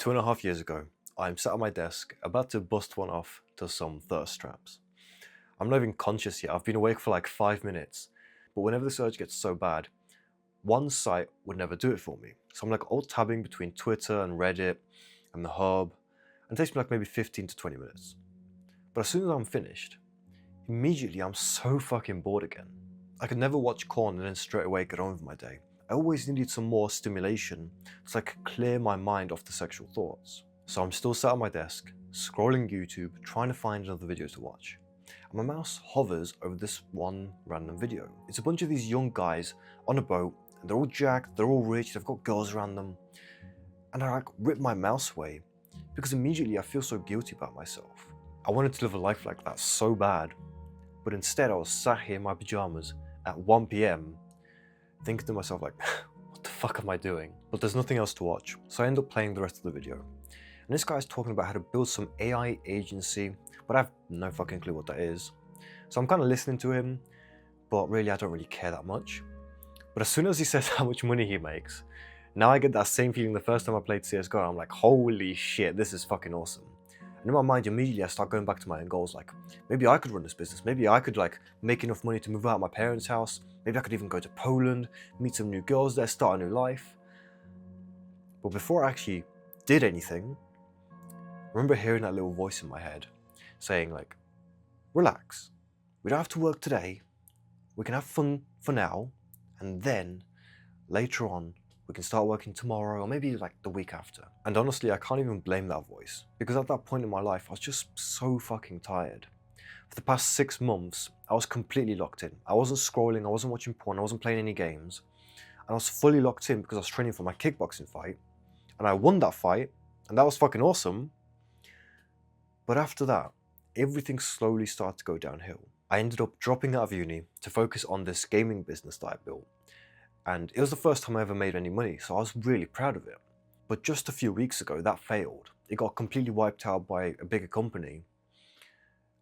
2.5 years ago, I'm sat at my desk about to bust one off to some thirst traps. I'm not even conscious yet, I've been awake for like 5 minutes, but whenever the surge gets so bad, one site would never do it for me. So I'm like alt-tabbing between Twitter and Reddit and the hub, and it takes me like maybe 15 to 20 minutes. But as soon as I'm finished, immediately I'm so fucking bored again. I could never watch Korn and then straight away get on with my day. I always needed some more stimulation so I could clear my mind off the sexual thoughts. So I'm still sat at my desk, scrolling YouTube, trying to find another video to watch. And my mouse hovers over this one random video. It's a bunch of these young guys on a boat, and they're all jacked, they're all rich, they've got girls around them. And I like rip my mouse away because immediately I feel so guilty about myself. I wanted to live a life like that so bad, but instead I was sat here in my pajamas at 1 PM thinking to myself like, what the fuck am I doing? But there's nothing else to watch, so I end up playing the rest of the video. And this guy's talking about how to build some AI agency, but I have no fucking clue what that is. So I'm kind of listening to him, but really I don't really care that much. But as soon as he says how much money he makes, now I get that same feeling the first time I played CSGO. I'm like, holy shit, this is fucking awesome. And in my mind, immediately I start going back to my own goals, like, maybe I could run this business, maybe I could like make enough money to move out of my parents' house, maybe I could even go to Poland, meet some new girls there, start a new life. But before I actually did anything, I remember hearing that little voice in my head saying like, relax, we don't have to work today, we can have fun for now, and then later on, we can start working tomorrow or maybe like the week after. And honestly, I can't even blame that voice because at that point in my life, I was just so fucking tired. For the past 6 months, I was completely locked in. I wasn't scrolling, I wasn't watching porn, I wasn't playing any games. And I was fully locked in because I was training for my kickboxing fight. And I won that fight, and that was fucking awesome. But after that, everything slowly started to go downhill. I ended up dropping out of uni to focus on this gaming business that I built. And it was the first time I ever made any money, so I was really proud of it. But just a few weeks ago, that failed. It got completely wiped out by a bigger company.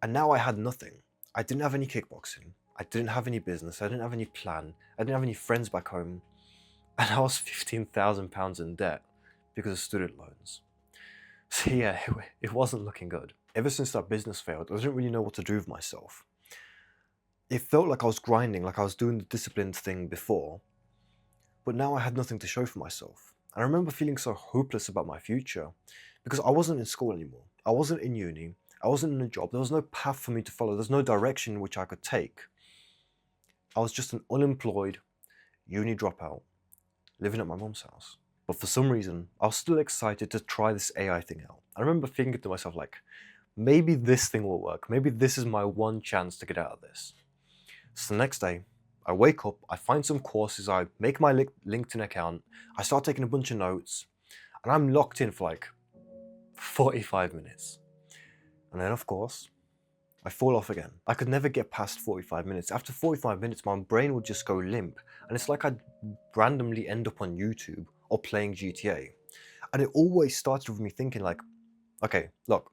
And now I had nothing. I didn't have any kickboxing. I didn't have any business. I didn't have any plan. I didn't have any friends back home. And I was £15,000 in debt because of student loans. So yeah, it wasn't looking good. Ever since that business failed, I didn't really know what to do with myself. It felt like I was grinding, like I was doing the disciplined thing before. But now I had nothing to show for myself. And I remember feeling so hopeless about my future because I wasn't in school anymore. I wasn't in uni. I wasn't in a job. There was no path for me to follow. There's no direction which I could take. I was just an unemployed uni dropout living at my mum's house. But for some reason, I was still excited to try this AI thing out. I remember thinking to myself like, maybe this thing will work. Maybe this is my one chance to get out of this. So the next day, I wake up, I find some courses, I make my LinkedIn account, I start taking a bunch of notes, and I'm locked in for like 45 minutes. And then of course, I fall off again. I could never get past 45 minutes. After 45 minutes, my brain would just go limp. And it's like I'd randomly end up on YouTube or playing GTA. And it always started with me thinking like, okay, look,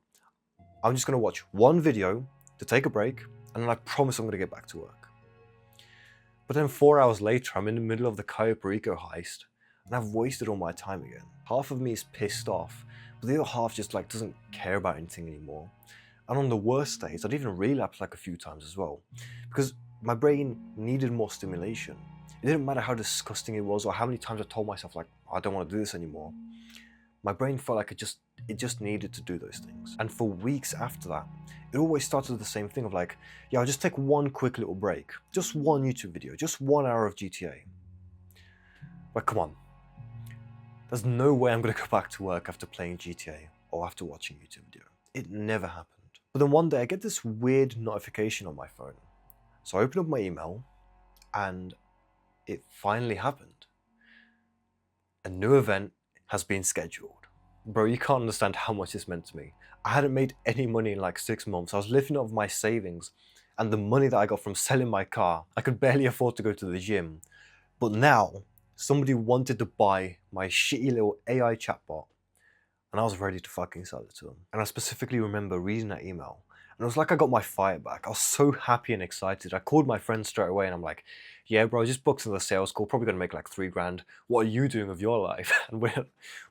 I'm just gonna watch one video to take a break, and then I promise I'm gonna get back to work. But then 4 hours later, I'm in the middle of the Cayo Perico heist, and I've wasted all my time again. Half of me is pissed off, but the other half just like doesn't care about anything anymore. And on the worst days, I'd even relapse like a few times as well, because my brain needed more stimulation. It didn't matter how disgusting it was or how many times I told myself like, I don't want to do this anymore. My brain felt like it just needed to do those things. And for weeks after that, it always started with the same thing of like, yeah, I'll just take one quick little break. Just one YouTube video, just 1 hour of GTA. But come on. There's no way I'm gonna go back to work after playing GTA or after watching a YouTube video. It never happened. But then one day I get this weird notification on my phone. So I open up my email and it finally happened. A new event has been scheduled. Bro, you can't understand how much this meant to me. I hadn't made any money in like 6 months. I was living off my savings and the money that I got from selling my car. I could barely afford to go to the gym. But now, somebody wanted to buy my shitty little AI chatbot and I was ready to fucking sell it to them. And I specifically remember reading that email and And it was like I got my fire back. I was so happy and excited. I called my friend straight away and I'm like, yeah, bro, I just booked another sales call, probably gonna make like 3 grand. What are you doing with your life? And we're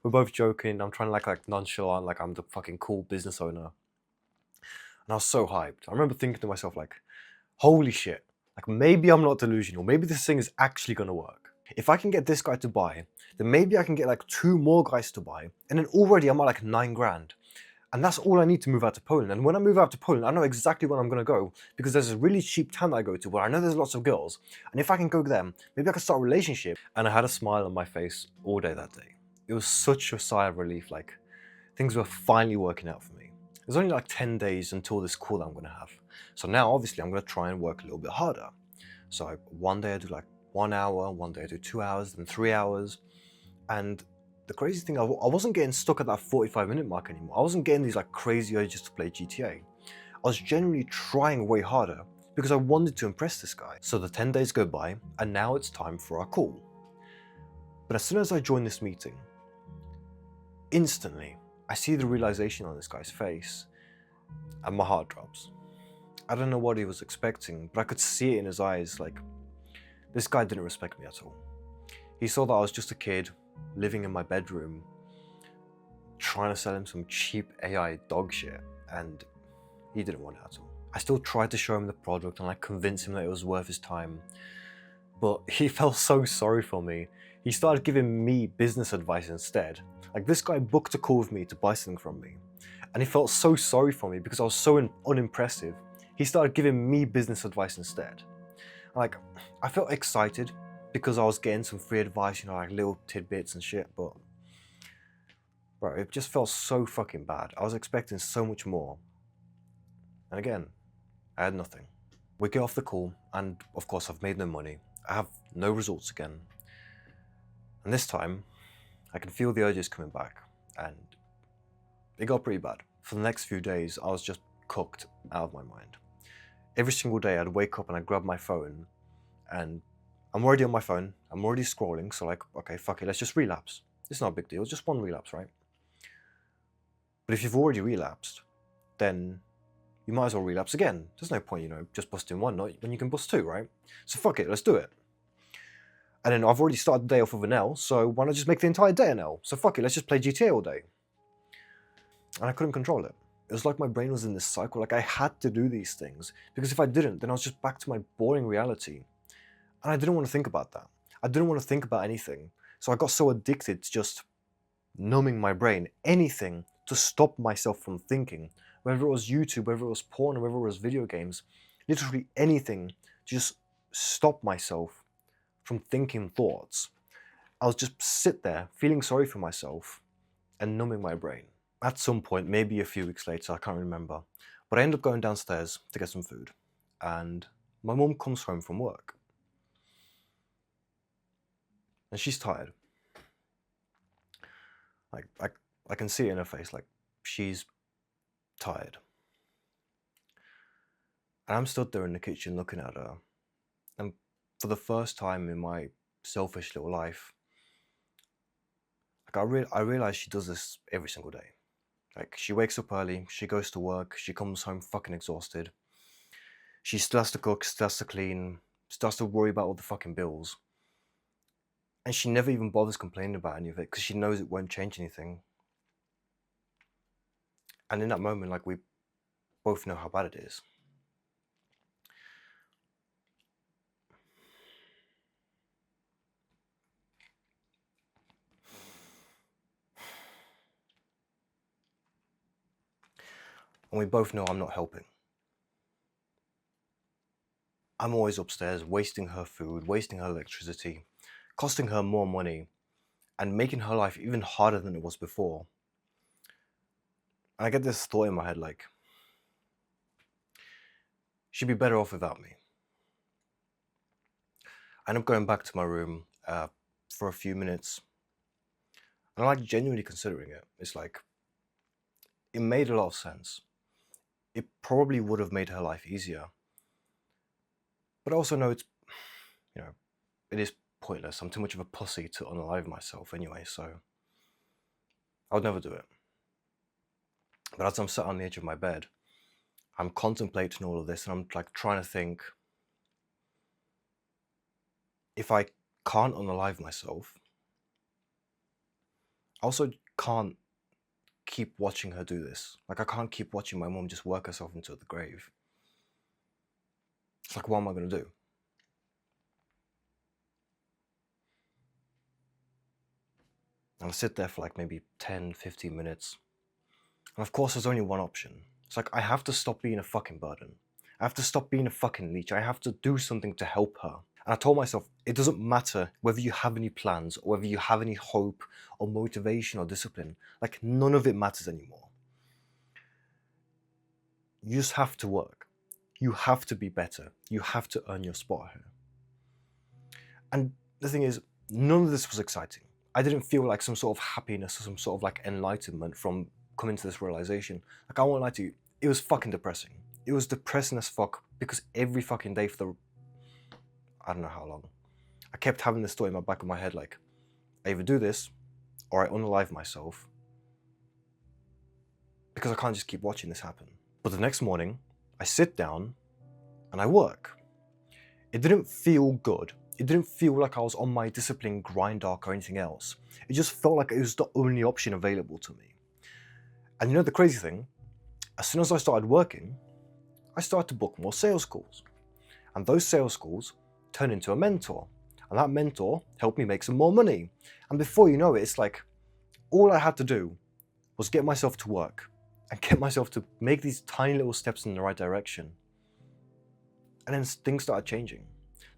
both joking. I'm trying to like nonchalant, like I'm the fucking cool business owner. And I was so hyped. I remember thinking to myself, like, holy shit, like maybe I'm not delusional. Maybe this thing is actually gonna work. If I can get this guy to buy, then maybe I can get like 2 more guys to buy. And then already I'm at like 9 grand. And that's all I need to move out to Poland. And when I move out to Poland, I know exactly where I'm gonna go because there's a really cheap town that I go to where I know there's lots of girls. And if I can go there, maybe I can start a relationship. And I had a smile on my face all day that day. It was such a sigh of relief, like things were finally working out for me. There's only like 10 days until this call that I'm gonna have. So now obviously I'm gonna try and work a little bit harder. So one day I do like 1 hour, one day I do 2 hours, then 3 hours. And the crazy thing, I wasn't getting stuck at that 45-minute mark anymore. I wasn't getting these like crazy urges to play GTA. I was genuinely trying way harder because I wanted to impress this guy. So the 10 days go by and now it's time for our call. But as soon as I join this meeting, instantly I see the realization on this guy's face and my heart drops. I don't know what he was expecting, but I could see it in his eyes, like this guy didn't respect me at all. He saw that I was just a kid living in my bedroom trying to sell him some cheap AI dog shit, and he didn't want it at all. I still tried to show him the product and like convince him that it was worth his time, but he felt so sorry for me. He started giving me business advice instead. Like this guy booked a call with me to buy something from me, and he felt so sorry for me because I was so unimpressive. He started giving me business advice instead. Like, I felt excited because I was getting some free advice, you know, like little tidbits and shit, but bro, it just felt so fucking bad. I was expecting so much more. And again, I had nothing. We get off the call, and of course I've made no money. I have no results again. And this time, I can feel the urges coming back, and it got pretty bad. For the next few days, I was just cooked out of my mind. Every single day I'd wake up and I'd grab my phone, and I'm already on my phone, I'm already scrolling, so like, okay, fuck it, let's just relapse. It's not a big deal, just one relapse, right? But if you've already relapsed, then you might as well relapse again. There's no point, you know, just busting one, not when you can bust two, right? So fuck it, let's do it. And then I've already started the day off with an L, so why not just make the entire day an L? So fuck it, let's just play GTA all day. And I couldn't control it. It was like my brain was in this cycle, like I had to do these things, because if I didn't, then I was just back to my boring reality. And I didn't want to think about that. I didn't want to think about anything. So I got so addicted to just numbing my brain, anything to stop myself from thinking, whether it was YouTube, whether it was porn, or whether it was video games, literally anything to just stop myself from thinking thoughts. I was just sit there feeling sorry for myself and numbing my brain. At some point, maybe a few weeks later, I can't remember, but I ended up going downstairs to get some food, and my mum comes home from work. And she's tired. Like, I can see it in her face, like, she's tired. And I'm stood there in the kitchen looking at her, and for the first time in my selfish little life, like I realize she does this every single day. Like, she wakes up early, she goes to work, she comes home fucking exhausted. She still has to cook, still has to clean, still has to worry about all the fucking bills. And she never even bothers complaining about any of it because she knows it won't change anything. And in that moment, like, we both know how bad it is. And we both know I'm not helping. I'm always upstairs wasting her food, wasting her electricity, costing her more money, and making her life even harder than it was before. And I get this thought in my head, like, she'd be better off without me. I end up going back to my room for a few minutes, and I'm like genuinely considering it. It's like, it made a lot of sense. It probably would have made her life easier. But I also know it's, you know, it is pointless. I'm too much of a pussy to unalive myself anyway, so I would never do it. But as I'm sat on the edge of my bed, I'm contemplating all of this and I'm like trying to think, if I can't unalive myself, I also can't keep watching her do this. Like, I can't keep watching my mom just work herself into the grave. It's like, what am I going to do? And I sit there for like maybe 10, 15 minutes. And of course, there's only one option. It's like, I have to stop being a fucking burden. I have to stop being a fucking leech. I have to do something to help her. And I told myself, it doesn't matter whether you have any plans or whether you have any hope or motivation or discipline. Like, none of it matters anymore. You just have to work. You have to be better. You have to earn your spot here. And the thing is, none of this was exciting. I didn't feel like some sort of happiness or some sort of like enlightenment from coming to this realization. Like, I won't lie to you, it was fucking depressing. It was depressing as fuck, because every fucking day for the, I don't know how long, I kept having this thought in my back of my head, like, I either do this or I unalive myself, because I can't just keep watching this happen. But the next morning, I sit down and I work. It didn't feel good. It didn't feel like I was on my discipline grind arc or anything else. It just felt like it was the only option available to me. And you know the crazy thing? As soon as I started working, I started to book more sales calls. And those sales calls turned into a mentor. And that mentor helped me make some more money. And before you know it, it's like all I had to do was get myself to work and get myself to make these tiny little steps in the right direction. And then things started changing.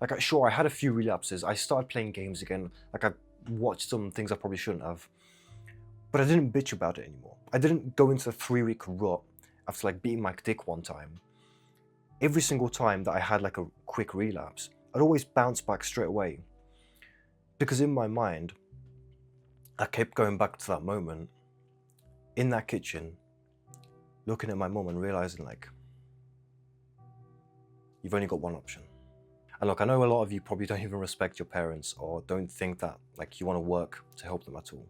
Like, sure, I had a few relapses. I started playing games again. Like, I watched some things I probably shouldn't have. But I didn't bitch about it anymore. I didn't go into a 3-week rut after like beating my dick one time. Every single time that I had like a quick relapse, I'd always bounce back straight away. Because in my mind, I kept going back to that moment in that kitchen, looking at my mum and realizing, like, you've only got one option. And look, I know a lot of you probably don't even respect your parents or don't think that like you want to work to help them at all.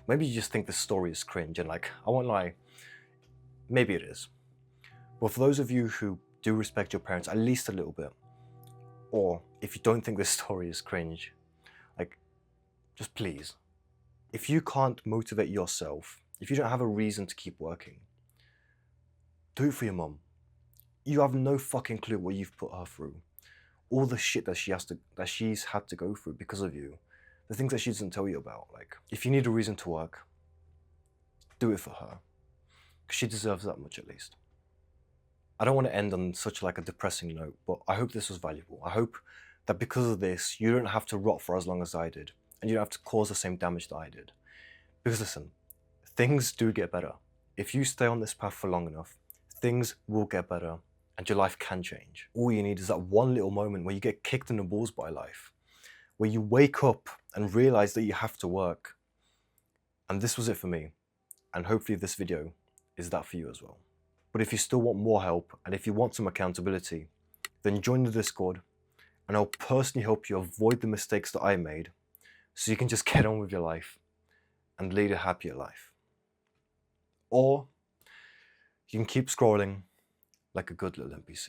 Maybe you just think this story is cringe, and like, I won't lie, maybe it is. But for those of you who do respect your parents at least a little bit, or if you don't think this story is cringe, like, just please, if you can't motivate yourself, if you don't have a reason to keep working, do it for your mum. You have no fucking clue what you've put her through. All the shit that she's had to go through because of you. The things that she doesn't tell you about. Like, if you need a reason to work, do it for her. Because she deserves that much at least. I don't want to end on such like a depressing note, but I hope this was valuable. I hope that because of this, you don't have to rot for as long as I did. And you don't have to cause the same damage that I did. Because listen, things do get better. If you stay on this path for long enough, things will get better. And your life can change. All you need is that one little moment where you get kicked in the balls by life, where you wake up and realize that you have to work. And this was it for me. And hopefully this video is that for you as well. But if you still want more help, and if you want some accountability, then join the Discord, and I'll personally help you avoid the mistakes that I made, so you can just get on with your life and lead a happier life. Or you can keep scrolling like a good little NPC.